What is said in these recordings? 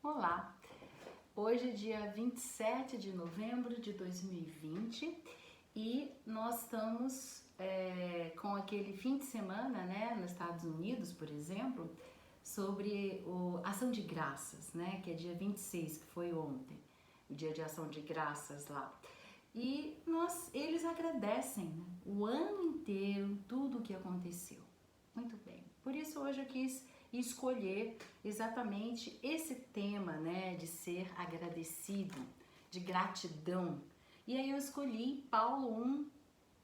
Olá! Hoje é dia 27 de novembro de 2020 e nós estamos com aquele fim de semana, né, nos Estados Unidos, por exemplo, sobre a Ação de Graças, né, que é dia 26, que foi ontem, o dia de Ação de Graças lá. E eles agradecem, né, o ano inteiro tudo o que aconteceu. Muito bem. Por isso hoje eu quis escolher exatamente esse tema, né, de ser agradecido, de gratidão. E aí eu escolhi Paulo 1,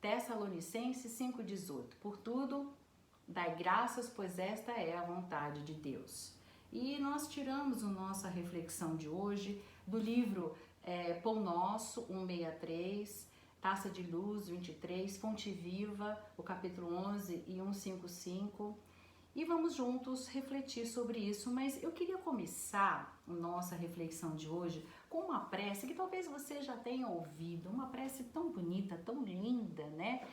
Tessalonicenses 5,18. Por tudo, dai graças, pois esta é a vontade de Deus. E nós tiramos a nossa reflexão de hoje do livro Pão Nosso 163, Taça de Luz 23, Fonte Viva, o capítulo 11 e 155. E vamos juntos refletir sobre isso, mas eu queria começar a nossa reflexão de hoje com uma prece que talvez você já tenha ouvido, uma prece tão bonita, tão linda, né?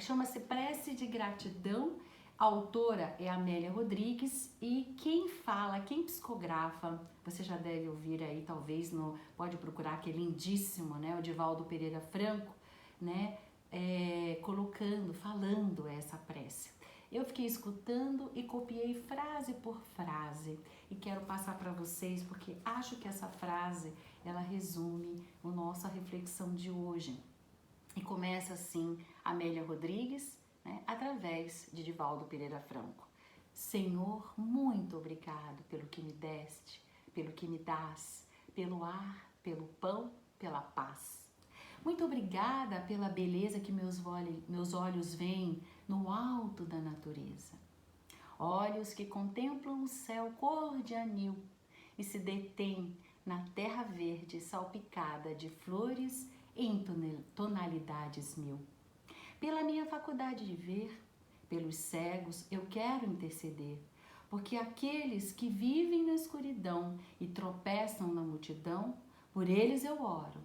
Chama-se Prece de Gratidão, a autora é Amélia Rodrigues e quem fala, quem psicografa, você já deve ouvir aí, talvez, pode procurar, que é lindíssimo, né? O Divaldo Pereira Franco, né? Falando essa prece. Eu fiquei escutando e copiei frase por frase e quero passar para vocês porque acho que essa frase ela resume a nossa reflexão de hoje. E começa assim, Amélia Rodrigues, né, através de Divaldo Pereira Franco. Senhor, muito obrigado pelo que me deste, pelo que me dás, pelo ar, pelo pão, pela paz. Muito obrigada pela beleza que meus olhos veem no alto da natureza. Olhos que contemplam o céu cor de anil e se detêm na terra verde salpicada de flores em tonalidades mil. Pela minha faculdade de ver, pelos cegos eu quero interceder, porque aqueles que vivem na escuridão e tropeçam na multidão, por eles eu oro.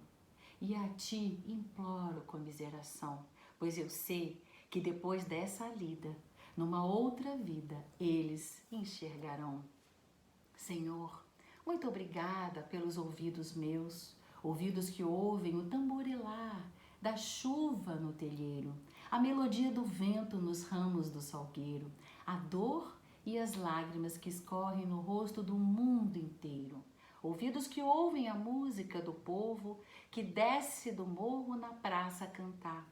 E a ti imploro comiseração, pois eu sei que depois dessa lida, numa outra vida, eles enxergarão. Senhor, muito obrigada pelos ouvidos meus, ouvidos que ouvem o tamborilar da chuva no telheiro, a melodia do vento nos ramos do salgueiro, a dor e as lágrimas que escorrem no rosto do mundo inteiro. Ouvidos que ouvem a música do povo que desce do morro na praça a cantar.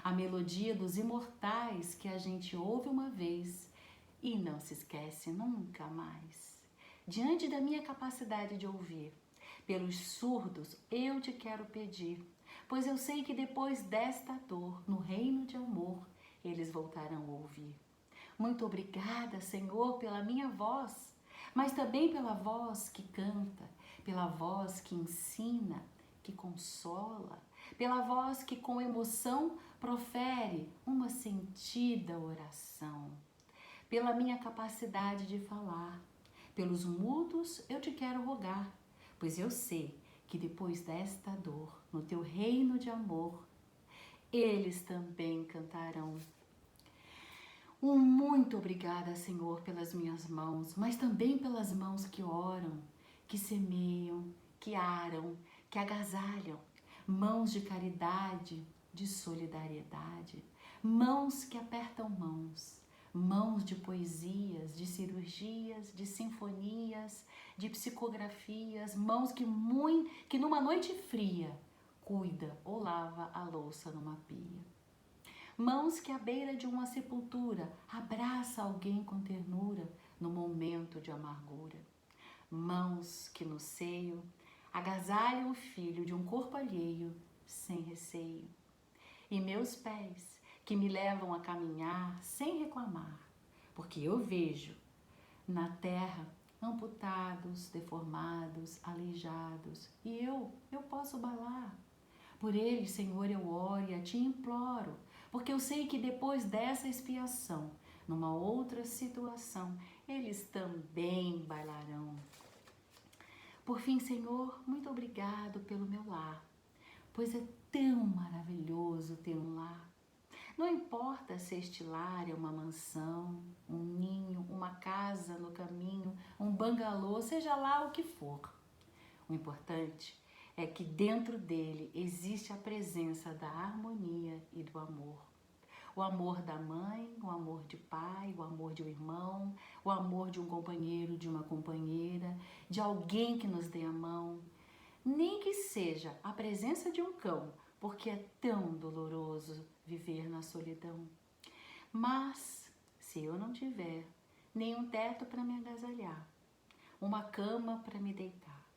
A melodia dos imortais que a gente ouve uma vez e não se esquece nunca mais. Diante da minha capacidade de ouvir, pelos surdos eu te quero pedir, pois eu sei que depois desta dor, no reino de amor, eles voltarão a ouvir. Muito obrigada, Senhor, pela minha voz, mas também pela voz que canta, pela voz que ensina, que consola, pela voz que com emoção profere uma sentida oração, pela minha capacidade de falar, pelos mudos eu te quero rogar, pois eu sei que depois desta dor, no teu reino de amor, eles também cantarão. Muito obrigada, Senhor, pelas minhas mãos, mas também pelas mãos que oram, que semeiam, que aram, que agasalham, mãos de caridade, de solidariedade, mãos que apertam mãos, mãos de poesias, de cirurgias, de sinfonias, de psicografias, mãos que numa noite fria cuida ou lava a louça numa pia. Mãos que à beira de uma sepultura abraça alguém com ternura no momento de amargura. Mãos que no seio agasalham o filho de um corpo alheio sem receio. E meus pés que me levam a caminhar sem reclamar, porque eu vejo na terra amputados, deformados, aleijados, e eu posso balar. Por eles, Senhor, eu oro e a ti imploro, porque eu sei que depois dessa expiação, numa outra situação, eles também bailarão. Por fim, Senhor, muito obrigado pelo meu lar, pois é tão maravilhoso ter um lar. Não importa se este lar é uma mansão, um ninho, uma casa no caminho, um bangalô, seja lá o que for. O importante é que dentro dele existe a presença da harmonia e do amor. O amor da mãe, o amor de pai, o amor de um irmão, o amor de um companheiro, de uma companheira, de alguém que nos dê a mão. Nem que seja a presença de um cão, porque é tão doloroso viver na solidão. Mas, se eu não tiver nenhum teto para me agasalhar, uma cama para me deitar,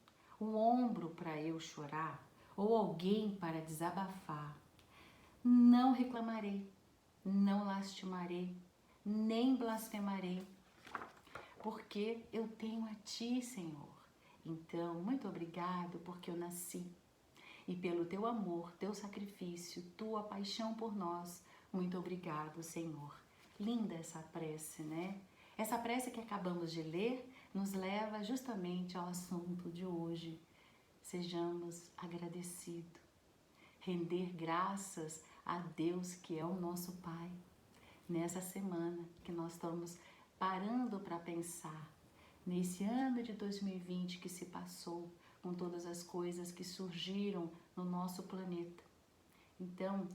um ombro para eu chorar, ou alguém para desabafar, não reclamarei, não lastimarei, nem blasfemarei, porque eu tenho a Ti, Senhor. Então, muito obrigado porque eu nasci. E pelo Teu amor, Teu sacrifício, Tua paixão por nós, muito obrigado, Senhor. Linda essa prece, né? Essa prece que acabamos de ler nos leva justamente ao assunto de hoje. Sejamos agradecidos, render graças a Deus que é o nosso Pai. Nessa semana que nós estamos parando para pensar, nesse ano de 2020 que se passou, com todas as coisas que surgiram no nosso planeta. Então,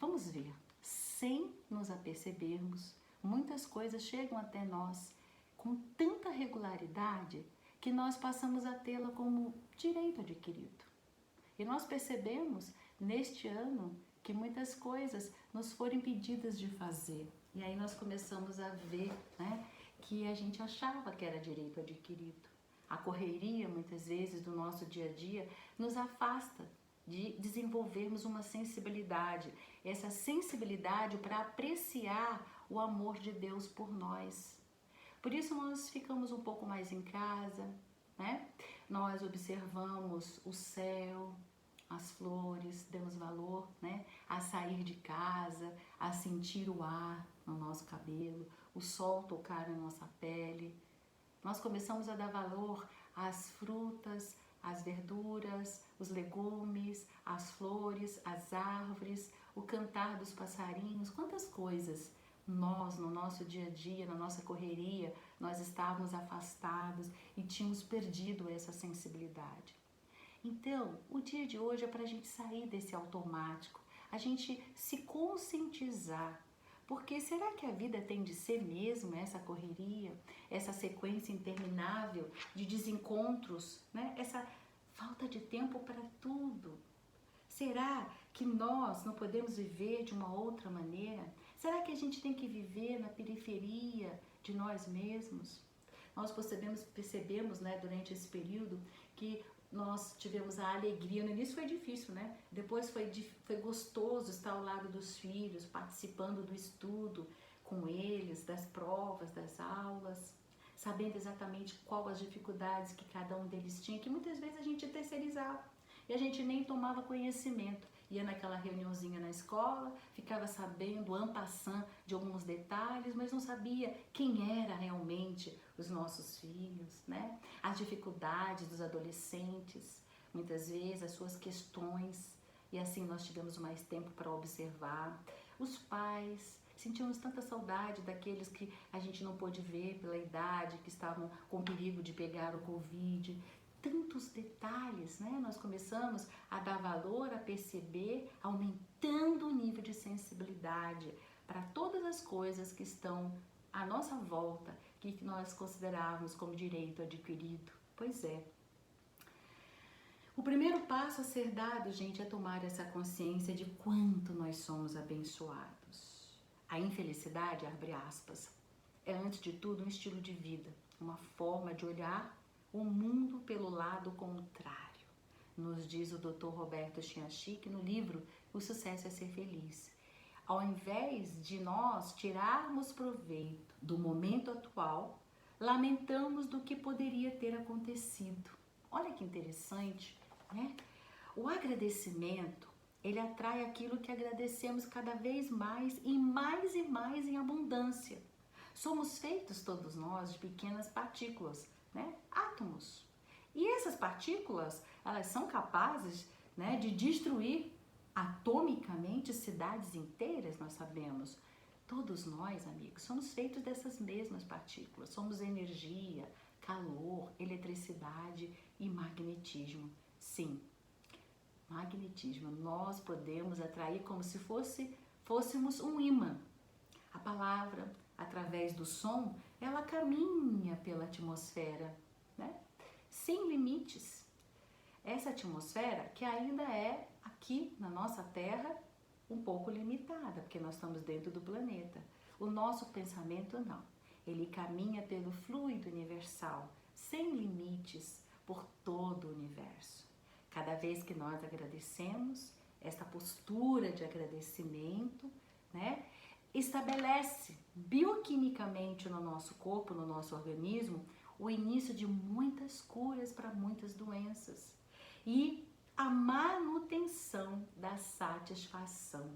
vamos ver, sem nos apercebermos, muitas coisas chegam até nós com tanta regularidade que nós passamos a tê-la como direito adquirido. E nós percebemos neste ano que muitas coisas nos foram impedidas de fazer. E aí nós começamos a ver, né, que a gente achava que era direito adquirido. A correria, muitas vezes, do nosso dia a dia nos afasta de desenvolvermos uma sensibilidade. Essa sensibilidade para apreciar o amor de Deus por nós. Por isso nós ficamos um pouco mais em casa, né? Nós observamos o céu, as flores, damos valor, né, a sair de casa, a sentir o ar no nosso cabelo, o sol tocar na nossa pele. Nós começamos a dar valor às frutas, às verduras, os legumes, as flores, as árvores, o cantar dos passarinhos, quantas coisas nós, no nosso dia a dia, na nossa correria, nós estávamos afastados e tínhamos perdido essa sensibilidade. Então, o dia de hoje é para a gente sair desse automático, a gente se conscientizar. Porque será que a vida tem de ser mesmo essa correria, essa sequência interminável de desencontros, né? Essa falta de tempo para tudo? Será que nós não podemos viver de uma outra maneira? Será que a gente tem que viver na periferia de nós mesmos? Nós percebemos, né, durante esse período que nós tivemos a alegria. No início foi difícil, né? Depois foi gostoso estar ao lado dos filhos, participando do estudo com eles, das provas, das aulas, sabendo exatamente quais as dificuldades que cada um deles tinha, que muitas vezes a gente terceirizava e a gente nem tomava conhecimento. Ia naquela reuniãozinha na escola, ficava sabendo en passant de alguns detalhes, mas não sabia quem era realmente os nossos filhos, né? As dificuldades dos adolescentes, muitas vezes as suas questões, e assim nós tivemos mais tempo para observar. Os pais, sentimos tanta saudade daqueles que a gente não pôde ver pela idade, que estavam com perigo de pegar o Covid. Tantos detalhes, né? Nós começamos a dar valor, a perceber, aumentando o nível de sensibilidade para todas as coisas que estão à nossa volta, que nós considerávamos como direito adquirido. Pois é. O primeiro passo a ser dado, gente, é tomar essa consciência de quanto nós somos abençoados. A infelicidade, abre aspas, é antes de tudo um estilo de vida, uma forma de olhar o mundo pelo lado contrário, nos diz o Dr. Roberto Chianchik no livro O Sucesso é Ser Feliz. Ao invés de nós tirarmos proveito do momento atual, lamentamos do que poderia ter acontecido. Olha que interessante, né? O agradecimento, ele atrai aquilo que agradecemos cada vez mais e mais em abundância. Somos feitos todos nós de pequenas partículas, né? Átomos. E essas partículas, elas são capazes, né, de destruir atomicamente cidades inteiras, nós sabemos. Todos nós, amigos, somos feitos dessas mesmas partículas. Somos energia, calor, eletricidade e magnetismo. Sim, magnetismo. Nós podemos atrair como se fôssemos um ímã. A palavra, através do som, ela caminha pela atmosfera, né? Sem limites. Essa atmosfera que ainda é aqui na nossa Terra um pouco limitada, porque nós estamos dentro do planeta. O nosso pensamento não. Ele caminha pelo fluido universal, sem limites, por todo o universo. Cada vez que nós agradecemos, esta postura de agradecimento, né, estabelece bioquimicamente no nosso corpo, no nosso organismo, o início de muitas curas para muitas doenças. E a manutenção da satisfação.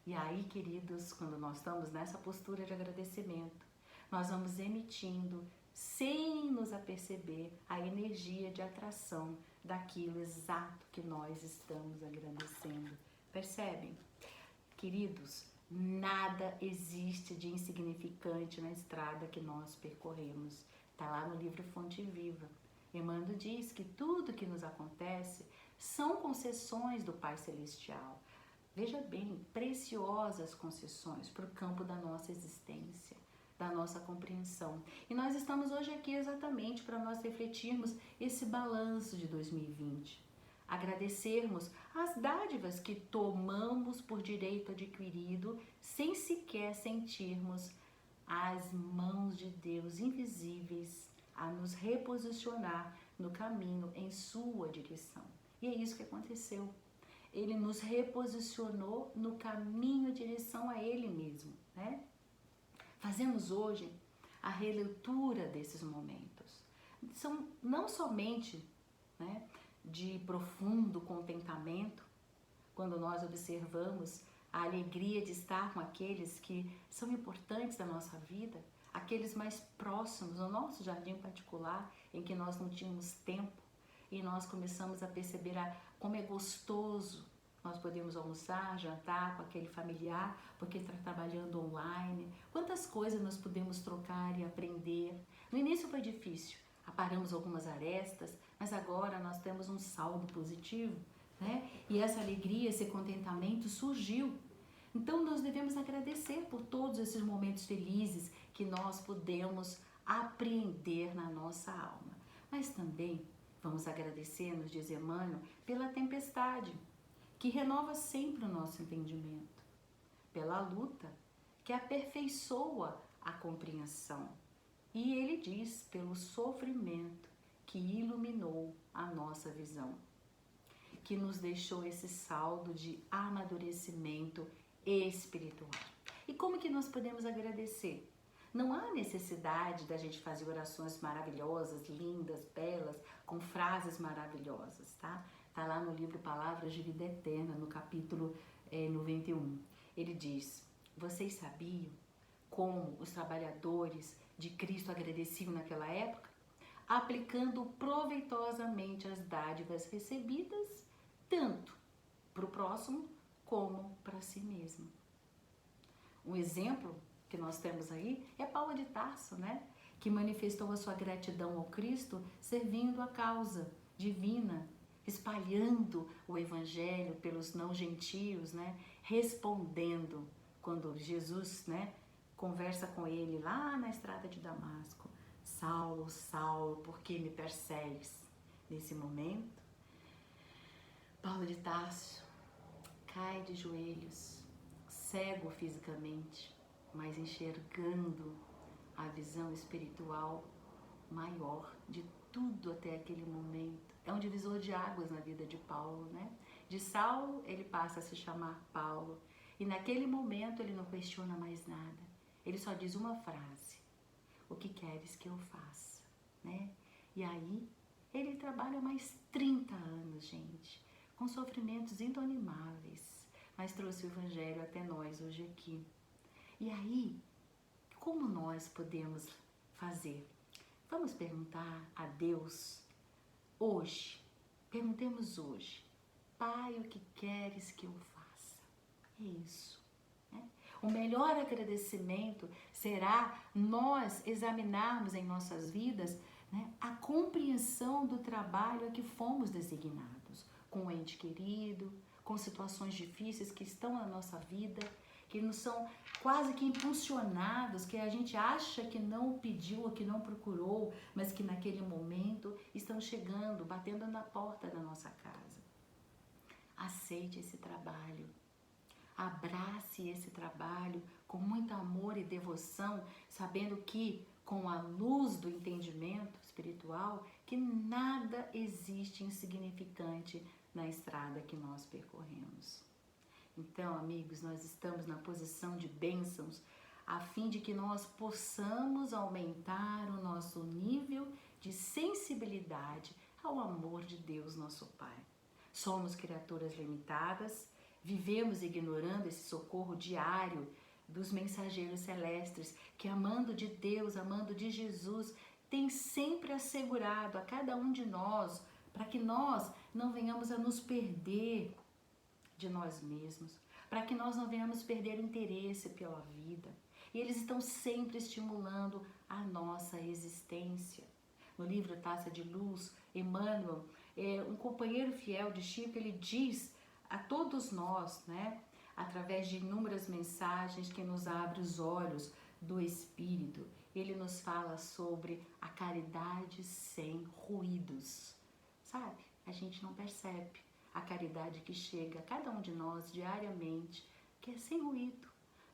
E aí, queridos, quando nós estamos nessa postura de agradecimento, nós vamos emitindo, sem nos aperceber, a energia de atração daquilo exato que nós estamos agradecendo. Percebem? Queridos, nada existe de insignificante na estrada que nós percorremos. Está lá no livro Fonte Viva. Emmanuel diz que tudo que nos acontece são concessões do Pai Celestial. Veja bem, preciosas concessões para o campo da nossa existência, da nossa compreensão. E nós estamos hoje aqui exatamente para nós refletirmos esse balanço de 2020. Agradecermos as dádivas que tomamos por direito adquirido, sem sequer sentirmos as mãos de Deus invisíveis a nos reposicionar no caminho em sua direção. E é isso que aconteceu. Ele nos reposicionou no caminho em direção a Ele mesmo, né? Fazemos hoje a releitura desses momentos. São não somente, né, de profundo contentamento, quando nós observamos a alegria de estar com aqueles que são importantes da nossa vida, aqueles mais próximos, no nosso jardim particular, em que nós não tínhamos tempo, e nós começamos a perceber como é gostoso nós podemos almoçar, jantar com aquele familiar, porque está trabalhando online. Quantas coisas nós podemos trocar e aprender. No início foi difícil, aparamos algumas arestas, mas agora nós temos um saldo positivo, né? E essa alegria, esse contentamento surgiu. Então nós devemos agradecer por todos esses momentos felizes que nós podemos apreender na nossa alma. Mas também vamos agradecer, nos diz Emmanuel, pela tempestade, que renova sempre o nosso entendimento, pela luta, que aperfeiçoa a compreensão. E ele diz, pelo sofrimento, que iluminou a nossa visão, que nos deixou esse saldo de amadurecimento espiritual. E como que nós podemos agradecer? Não há necessidade da gente fazer orações maravilhosas, lindas, belas, com frases maravilhosas, tá? Tá lá no livro Palavras de Vida Eterna, no capítulo 91. Ele diz, vocês sabiam como os trabalhadores de Cristo agradeciam naquela época? Aplicando proveitosamente as dádivas recebidas, tanto para o próximo como para si mesmo. Um exemplo que nós temos aí é Paulo de Tarso, né? Que manifestou a sua gratidão ao Cristo servindo a causa divina, espalhando o evangelho pelos não gentios, né? Respondendo quando Jesus, né, conversa com ele lá na estrada de Damasco. Saulo, Saulo, por que me persegues? Nesse momento, Paulo de Tarso cai de joelhos, cego fisicamente, mas enxergando a visão espiritual maior de tudo até aquele momento. É um divisor de águas na vida de Paulo, né? De Saulo, ele passa a se chamar Paulo. E naquele momento ele não questiona mais nada. Ele só diz uma frase: o que queres que eu faça, né? E aí, ele trabalha mais 30 anos, gente, com sofrimentos indomáveis, mas trouxe o evangelho até nós hoje aqui. E aí, como nós podemos fazer? Vamos perguntar a Deus hoje, perguntemos hoje, Pai, o que queres que eu faça? É isso. Né? O melhor agradecimento será nós examinarmos em nossas vidas, né, a compreensão do trabalho a que fomos designados, com o ente querido, com situações difíceis que estão na nossa vida, que nos são quase que impulsionados, que a gente acha que não pediu ou que não procurou, mas que naquele momento estão chegando, batendo na porta da nossa casa. Aceite esse trabalho, abrace esse trabalho com muito amor e devoção, sabendo que com a luz do entendimento espiritual, que nada existe insignificante na estrada que nós percorremos. Então, amigos, nós estamos na posição de bênçãos a fim de que nós possamos aumentar o nosso nível de sensibilidade ao amor de Deus, nosso Pai. Somos criaturas limitadas, vivemos ignorando esse socorro diário dos mensageiros celestes que, amando de Deus, amando de Jesus, tem sempre assegurado a cada um de nós para que nós não venhamos a nos perder de nós mesmos, para que nós não venhamos perder o interesse pela vida. E eles estão sempre estimulando a nossa existência. No livro Taça de Luz, Emmanuel, um companheiro fiel de Chico, ele diz a todos nós, né, através de inúmeras mensagens que nos abrem os olhos do Espírito, ele nos fala sobre a caridade sem ruídos. Sabe? A gente não percebe a caridade que chega a cada um de nós diariamente, que é sem ruído.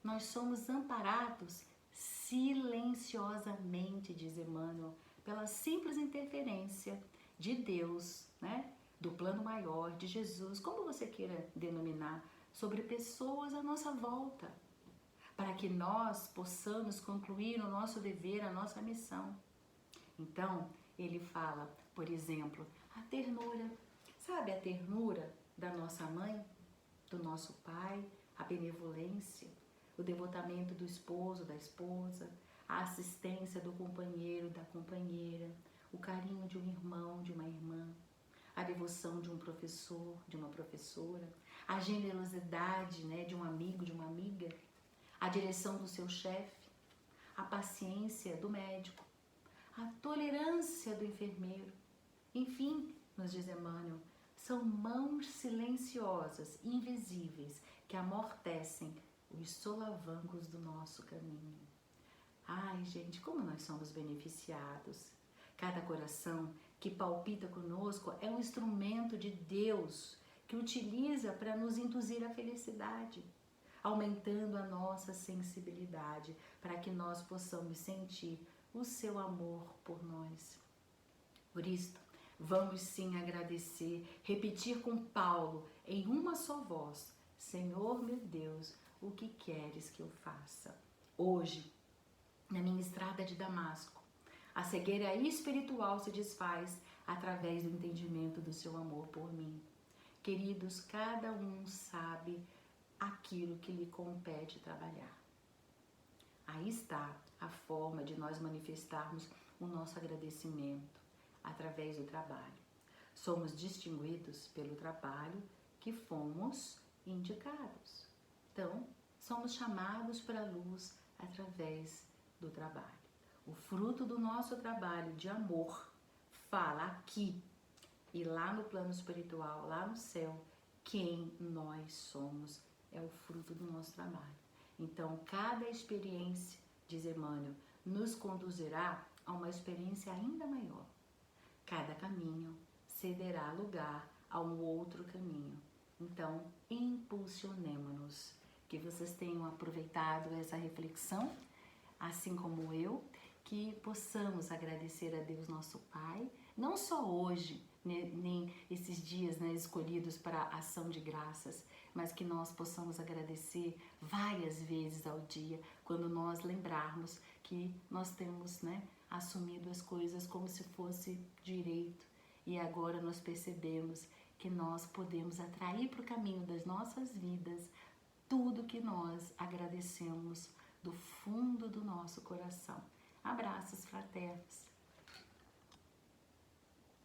Nós somos amparados silenciosamente, diz Emmanuel, pela simples interferência de Deus, né? Do plano maior, de Jesus, como você queira denominar, sobre pessoas à nossa volta, para que nós possamos concluir o nosso dever, a nossa missão. Então, ele fala, por exemplo, a ternura. Sabe a ternura da nossa mãe, do nosso pai, a benevolência, o devotamento do esposo, da esposa, a assistência do companheiro, da companheira, o carinho de um irmão, de uma irmã, a devoção de um professor, de uma professora, a generosidade, né, de um amigo, de uma amiga, a direção do seu chefe, a paciência do médico, a tolerância do enfermeiro. Enfim, nos diz Emmanuel, são mãos silenciosas, invisíveis, que amortecem os solavancos do nosso caminho. Ai, gente, como nós somos beneficiados. Cada coração que palpita conosco é um instrumento de Deus que utiliza para nos induzir à felicidade, aumentando a nossa sensibilidade para que nós possamos sentir o seu amor por nós. Por isso, vamos sim agradecer, repetir com Paulo em uma só voz: Senhor meu Deus, o que queres que eu faça? Hoje, na minha estrada de Damasco, a cegueira espiritual se desfaz através do entendimento do seu amor por mim. Queridos, cada um sabe aquilo que lhe compete trabalhar. Aí está a forma de nós manifestarmos o nosso agradecimento através do trabalho. Somos distinguidos pelo trabalho que fomos indicados. Então, somos chamados para a luz através do trabalho. O fruto do nosso trabalho de amor fala aqui e lá no plano espiritual, lá no céu, quem nós somos é o fruto do nosso trabalho. Então, cada experiência, diz Emmanuel, nos conduzirá a uma experiência ainda maior. Cada caminho cederá lugar a um outro caminho. Então, impulsionemo-nos. Que vocês tenham aproveitado essa reflexão, assim como eu, que possamos agradecer a Deus nosso Pai, não só hoje, nem esses dias, né, escolhidos para a ação de graças, mas que nós possamos agradecer várias vezes ao dia, quando nós lembrarmos que nós temos, né, assumido as coisas como se fosse direito, e agora nós percebemos que nós podemos atrair para o caminho das nossas vidas tudo que nós agradecemos do fundo do nosso coração. Abraços fraternos.